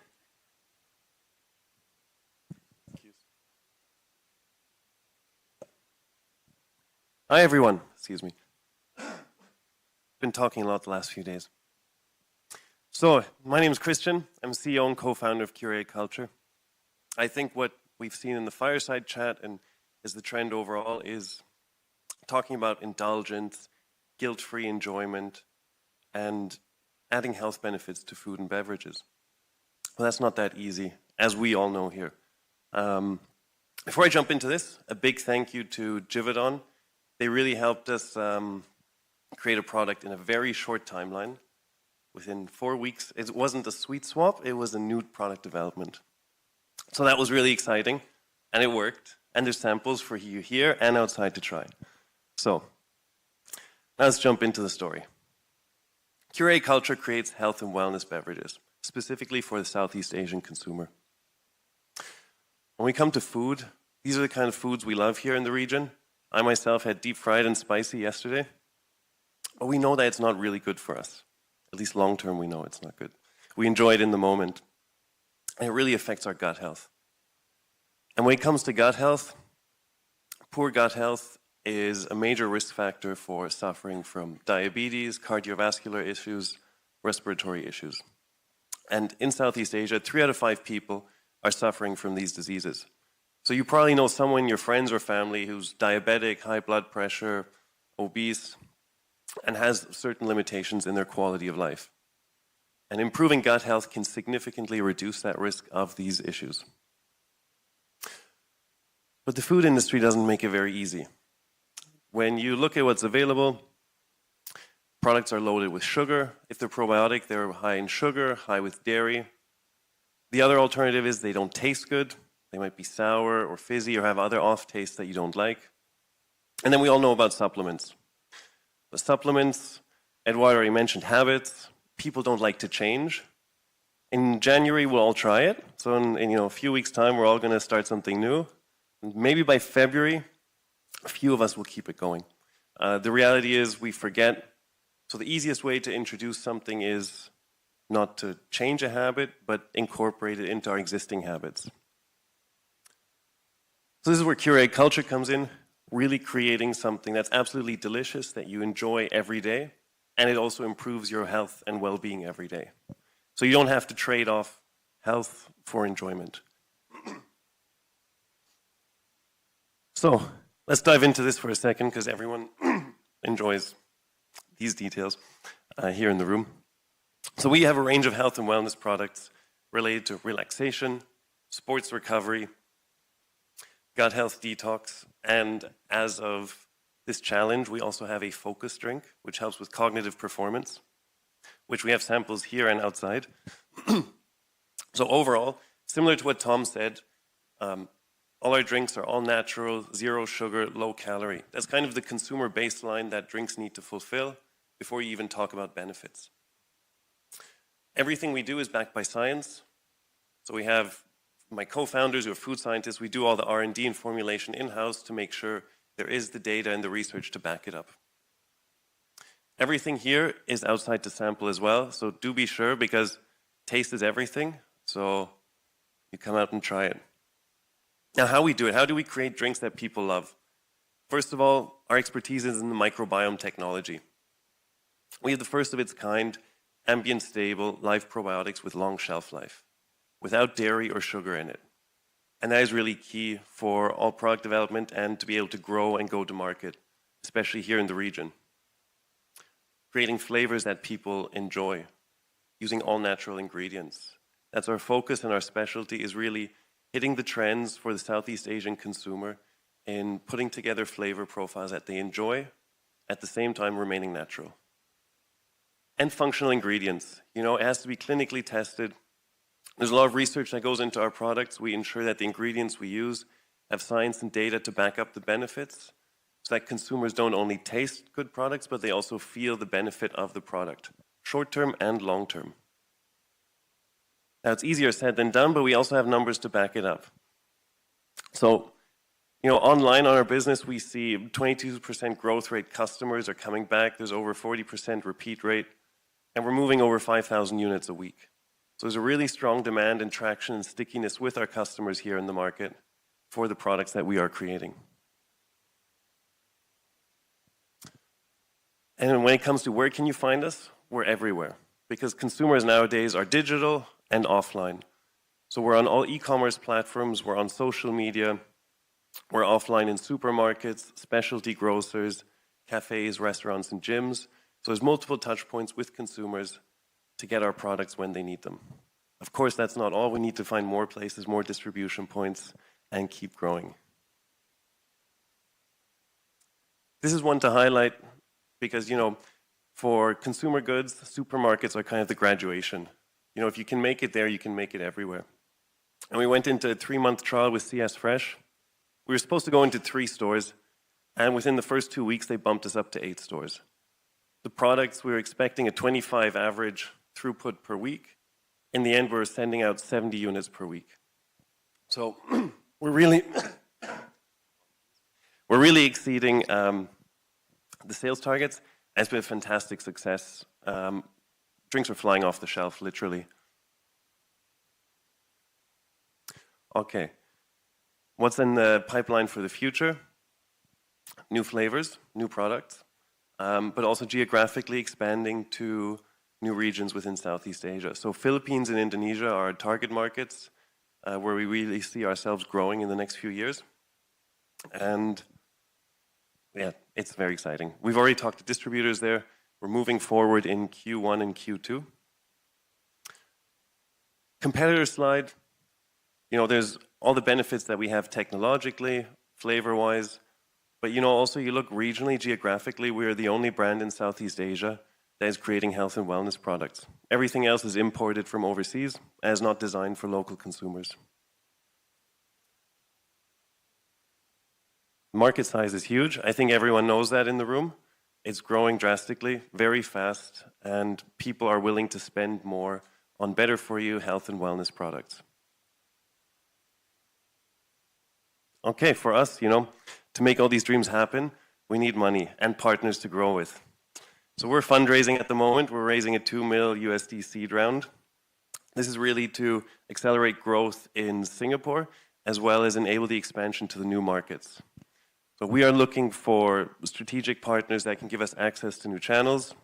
Hi, everyone. Excuse me. Been talking a lot the last few days. So, my name is Christian. I'm CEO and co-founder of Curated Culture. I think what we've seen in the fireside chat and is the trend overall is talking about indulgence, guilt-free enjoyment, and adding health benefits to food and beverages. Well, that's not that easy, as we all know here. Before I jump into this, a big thank you to Givaudan. They really helped us create a product in a very short timeline. Within 4 weeks, it wasn't a sweet swap, it was a new product development. So that was really exciting, and it worked. And there's samples for you here and outside to try. So, now let's jump into the story. Curated Culture creates health and wellness beverages, specifically for the Southeast Asian consumer. When we come to food, these are the kind of foods we love here in the region. I myself had deep fried and spicy yesterday, but we know that it's not really good for us. At least long term, we know it's not good. We enjoy it in the moment, and it really affects our gut health. And when it comes to gut health, poor gut health is a major risk factor for suffering from diabetes, cardiovascular issues, respiratory issues. And in Southeast Asia, 3 out of 5 people are suffering from these diseases. So you probably know someone in your friends or family who's diabetic, high blood pressure, obese, and has certain limitations in their quality of life. And improving gut health can significantly reduce that risk of these issues. But the food industry doesn't make it very easy. When you look at what's available, products are loaded with sugar. If they're probiotic, they're high in sugar, high with dairy. The other alternative is they don't taste good. They might be sour or fizzy or have other off tastes that you don't like. And then we all know about supplements. The supplements, Eduardo already mentioned habits. People don't like to change. In January, we'll all try it. So in a few weeks' time, we're all going to start something new. And maybe by February, a few of us will keep it going. The reality is we forget. So the easiest way to introduce something is not to change a habit, but incorporate it into our existing habits. So this is where Curated Culture comes in, really creating something that's absolutely delicious, that you enjoy every day, and it also improves your health and well-being every day. So you don't have to trade off health for enjoyment. So let's dive into this for a second, because everyone enjoys these details here in the room. So we have a range of health and wellness products related to relaxation, sports recovery, gut health detox, and as of this challenge, we also have a focus drink, which helps with cognitive performance, which we have samples here and outside. So overall, similar to what Tom said, all our drinks are all natural, zero sugar, low calorie. That's kind of the consumer baseline that drinks need to fulfill before you even talk about benefits. Everything we do is backed by science. So we have my co-founders who are food scientists. We do all the R&D and formulation in-house to make sure there is the data and the research to back it up. Everything here is outside to sample as well. So do be sure, because taste is everything. So you come out and try it. Now, how we do it, how do we create drinks that people love? First of all, our expertise is in the microbiome technology. We have the first of its kind, ambient stable, live probiotics with long shelf life, without dairy or sugar in it. And that is really key for all product development and to be able to grow and go to market, especially here in the region. Creating flavors that people enjoy, using all natural ingredients. That's our focus, and our specialty is really hitting the trends for the Southeast Asian consumer in putting together flavor profiles that they enjoy, at the same time remaining natural. And functional ingredients. You know, it has to be clinically tested. There's a lot of research that goes into our products. We ensure that the ingredients we use have science and data to back up the benefits, so that consumers don't only taste good products, but they also feel the benefit of the product, short-term and long-term. Now, it's easier said than done, but we also have numbers to back it up. So, you know, online on our business, we see 22% growth rate. Customers are coming back. There's over 40% repeat rate, and we're moving over 5,000 units a week. So there's a really strong demand and traction and stickiness with our customers here in the market for the products that we are creating. And when it comes to where can you find us, we're everywhere, because consumers nowadays are digital and offline. So we're on all e-commerce platforms, we're on social media, we're offline in supermarkets, specialty grocers, cafes, restaurants, and gyms. So there's multiple touch points with consumers to get our products when they need them. Of course, that's not all. We need to find more places, more distribution points, and keep growing. This is one to highlight because, you know, for consumer goods, supermarkets are kind of the graduation. You know, if you can make it there, you can make it everywhere. And we went into a 3-month trial with CS Fresh. We were supposed to go into 3 stores, and within the first 2 weeks, they bumped us up to 8 stores. The products, we were expecting a 25 average throughput per week. In the end, we were sending out 70 units per week. So we're really exceeding the sales targets. It's been a fantastic success. Drinks are flying off the shelf, literally. Okay. What's in the pipeline for the future? New flavors, new products, but also geographically expanding to new regions within Southeast Asia. So Philippines and Indonesia are our target markets where we really see ourselves growing in the next few years. And yeah, it's very exciting. We've already talked to distributors there. We're moving forward in Q1 and Q2. Competitor slide. You know, there's all the benefits that we have technologically, flavor-wise, but you know, also you look regionally, geographically, we're the only brand in Southeast Asia that is creating health and wellness products. Everything else is imported from overseas and is not designed for local consumers. Market size is huge. I think everyone knows that in the room. It's growing drastically, very fast, and people are willing to spend more on better for you health and wellness products. Okay, for us, you know, to make all these dreams happen, we need money and partners to grow with. So we're fundraising at the moment. We're raising a $2 million USD seed round. This is really to accelerate growth in Singapore, as well as enable the expansion to the new markets. So we are looking for strategic partners that can give us access to new channels,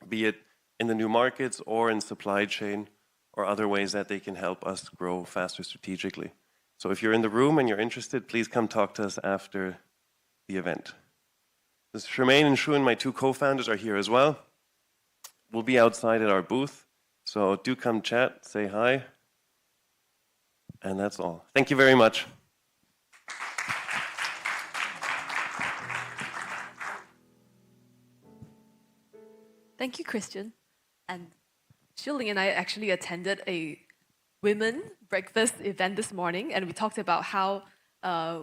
be it in the new markets or in supply chain or other ways that they can help us grow faster strategically. So if you're in the room and you're interested, please come talk to us after the event. Charmaine and Shuan, my 2 co-founders, are here as well. We'll be outside at our booth, so do come chat, say hi, and that's all. Thank you very much. Thank you, Christian. And Shuling and I actually attended a women breakfast event this morning, and we talked about how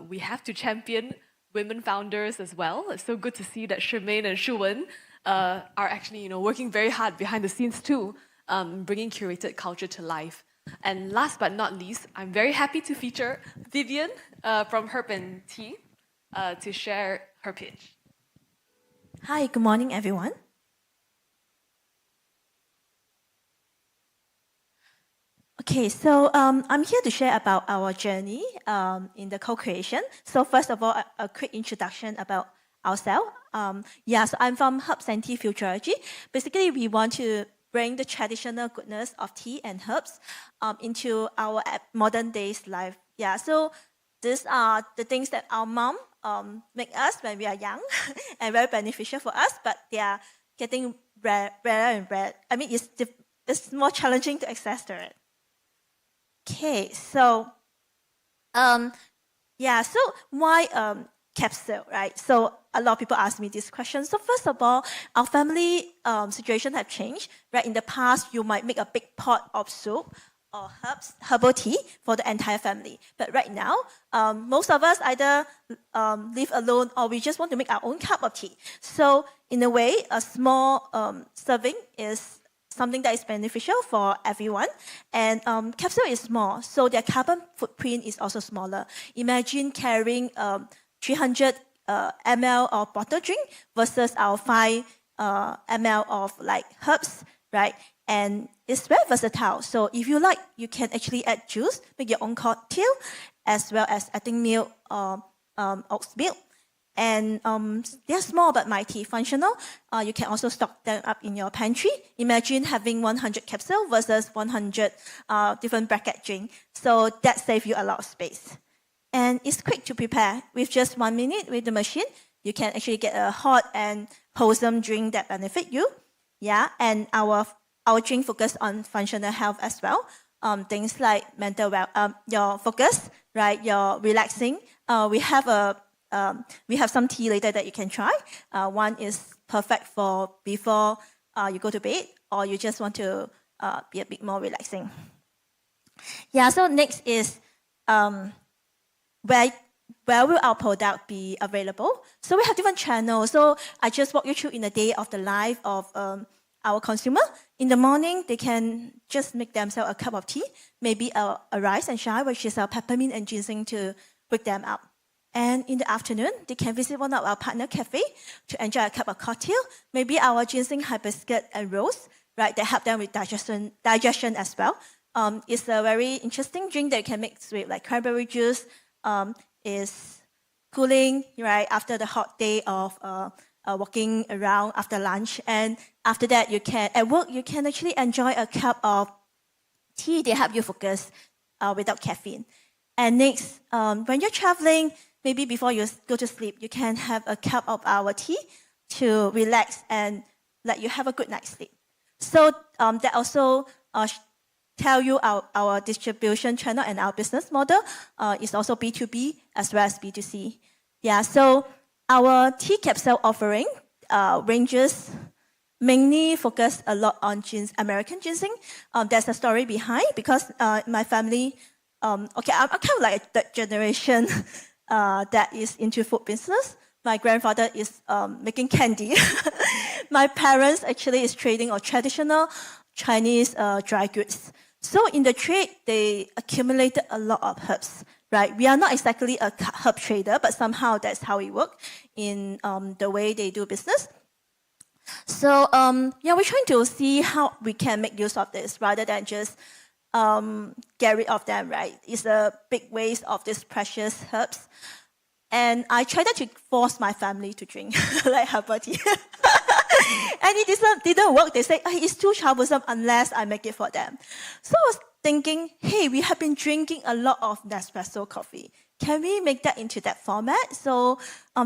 we have to champion women founders as well. It's so good to see that Charmaine and Shuwen are actually, working very hard behind the scenes too, bringing curated culture to life. And last but not least, I'm very happy to feature Vivian from Herb & Tea to share her pitch. Hi, good morning, everyone. Okay, so I'm here to share about our journey in the co-creation. So first of all, a quick introduction about ourselves. So I'm from Herbs and Tea Futurology. Basically, we want to bring the traditional goodness of tea and herbs into our modern day's life. Yeah, so these are the things that our mom make us when we are young and very beneficial for us, but they are getting rarer and rarer. I mean, it's more challenging to access to it. Okay, so Yeah, so why capsule, right? So a lot of people ask me this question. So first of all, our family situation have changed, right? In the past, you might make a big pot of soup or herbal tea for the entire family. But right now, most of us either live alone or we just want to make our own cup of tea. So in a way, a small serving is something that is beneficial for everyone. And capsule is small, so their carbon footprint is also smaller. Imagine carrying 300 ml of bottle drink versus our 5 ml of like herbs, right? And it's very versatile. So if you like, you can actually add juice, make your own cocktail, as well as adding milk or oats milk. And they're small but mighty, functional. You can also stock them up in your pantry. Imagine having 100 capsules versus 100 different bracket drink. So that saves you a lot of space. And it's quick to prepare. With just 1 minute with the machine, you can actually get a hot and wholesome drink that benefit you. Yeah, and our drink focus on functional health as well. Things like mental your focus, right? Your relaxing. We have some tea later that you can try. One is perfect for before you go to bed, or you just want to be a bit more relaxing. Yeah. So next is where will our product be available? So we have different channels. So I just walk you through in a day of the life of our consumer. In the morning, they can just make themselves a cup of tea, maybe a rise and shine, which is a peppermint and ginseng to wake them up. And in the afternoon, they can visit one of our partner cafe to enjoy a cup of cocktail, maybe our ginseng hibiscus and rose, right? That help them with digestion as well. It's a very interesting drink that you can mix with like cranberry juice. Is cooling, right, after the hot day of walking around after lunch. And after that, at work, you can actually enjoy a cup of tea. They help you focus without caffeine. And next, when you're traveling, maybe before you go to sleep, you can have a cup of our tea to relax and let you have a good night's sleep. So that also tell you our distribution channel and our business model is also B2B as well as B2C. Yeah, so our tea capsule offering ranges mainly focus a lot on American ginseng. There's a story behind because my family, I'm kind of like a third generation that is into food business. My grandfather is making candy. My parents actually is trading or traditional Chinese dry goods. So in the trade, they accumulated a lot of herbs, right? We are not exactly a herb trader, but somehow that's how it works in the way they do business. So yeah, we're trying to see how we can make use of this rather than just get rid of them, right? It's a big waste of these precious herbs. And I tried to force my family to drink like herbal tea. And it didn't work. They say, it's too troublesome unless I make it for them. So I was thinking, hey, we have been drinking a lot of Nespresso coffee. Can we make that into that format so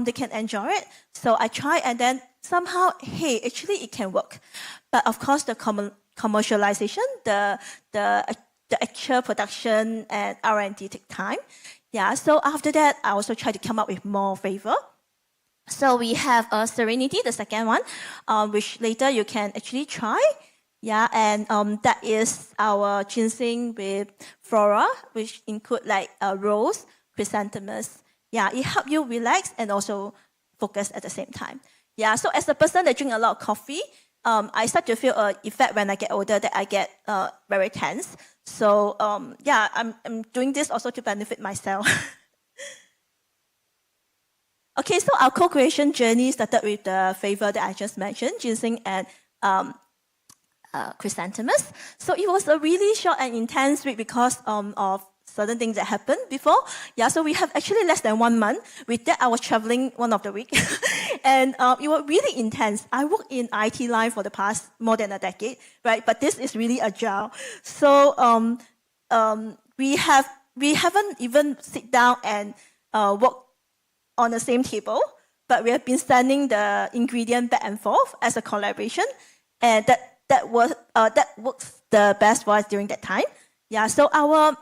they can enjoy it? So I tried, and then somehow, hey, actually it can work. But of course, the commercialization, the actual production and R&D take time. Yeah, so after that, I also tried to come up with more flavor. So we have Serenity, the second one, which later you can actually try. Yeah, and that is our ginseng with flora, which include like rose, chrysanthemums. Yeah, it helps you relax and also focus at the same time. Yeah, so as a person that drink a lot of coffee, I start to feel an effect when I get older that I get very tense. So yeah, I'm doing this also to benefit myself. Okay, so our co-creation journey started with the flavor that I just mentioned, ginseng and chrysanthemums. So it was a really short and intense week because of certain things that happened before. Yeah, so we have actually less than 1 month. With that, I was traveling one of the week. And it was really intense. I worked in IT line for the past more than a decade, right? But this is really agile. So we haven't even sit down and work on the same table, but we have been sending the ingredient back and forth as a collaboration, and that works the best for us during that time. Yeah, so our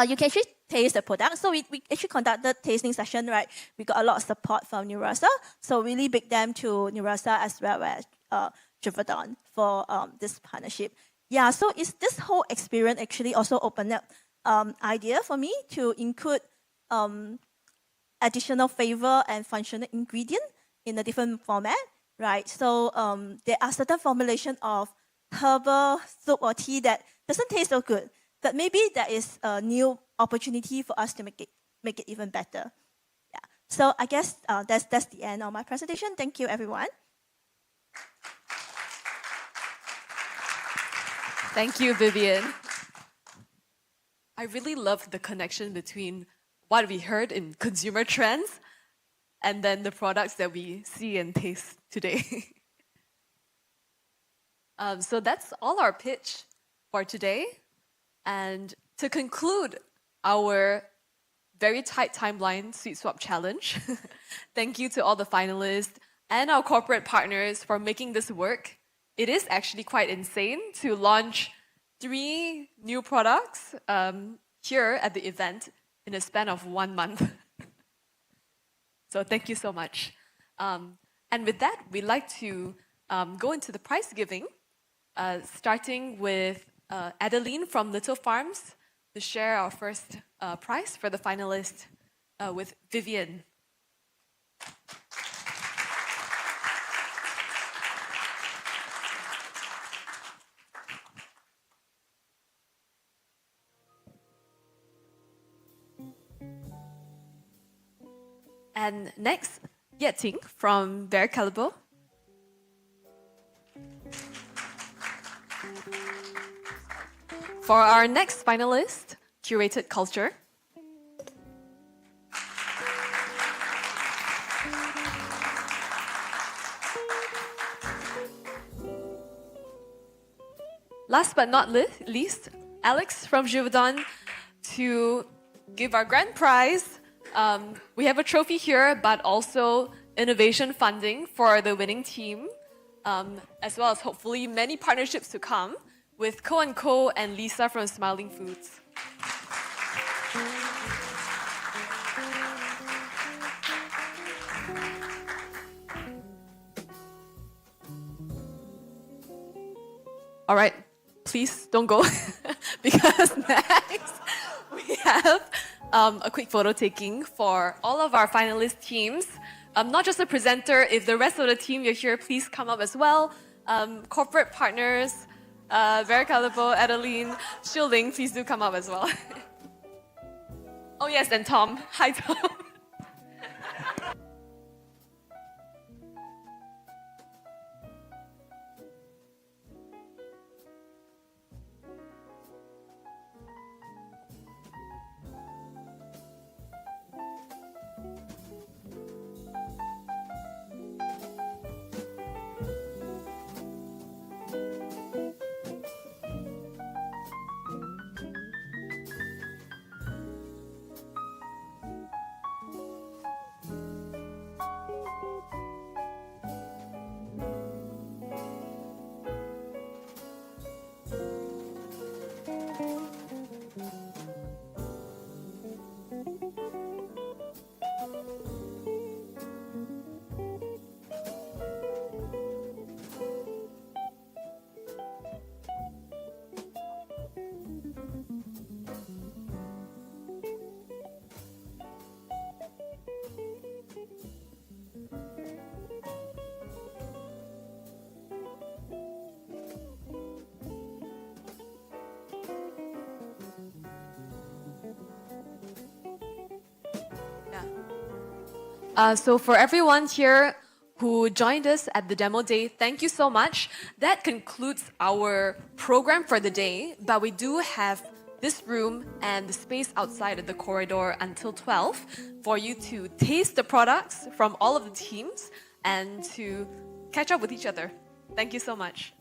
you can actually taste the product. So we actually conducted tasting session, right? We got a lot of support from Nurasa. So really big them to Nurasa as well as Givaudan for this partnership. Yeah, so is this whole experience actually also opened up idea for me to include additional flavor and functional ingredient in a different format, right? So there are certain formulation of herbal soup or tea that doesn't taste so good, but maybe that is a new opportunity for us to make it even better. Yeah. So I guess that's the end of my presentation. Thank you, everyone. Thank you, Vivian. I really loved the connection between what we heard in consumer trends and then the products that we see and taste today. So that's all our pitch for today. And to conclude our very tight timeline Sweet Swap Challenge, thank you to all the finalists and our corporate partners for making this work. It is actually quite insane to launch 3 new products here at the event in a span of 1 month. So thank you so much. And with that, we'd like to go into the prize giving, starting with Adeline from Little Farms to share our first prize for the finalist with Vivian. And next, Yeting from Bear Caliber. For our next finalist, Curated Culture. Last but not least, Alex from Givaudan to give our grand prize. We have a trophy here, but also innovation funding for the winning team, as well as hopefully many partnerships to come with Co & Co and Lisa from Smiling Foods. All right, please don't go because next we have a quick photo taking for all of our finalist teams. Not just the presenter, if the rest of the team you're here, please come up as well. Corporate partners, Vera Calibo, Adeline, Shielding, please do come up as well. Oh yes, and Tom. Hi, Tom. So for everyone here who joined us at the demo day, thank you so much. That concludes our program for the day, but we do have this room and the space outside of the corridor until 12 for you to taste the products from all of the teams and to catch up with each other. Thank you so much.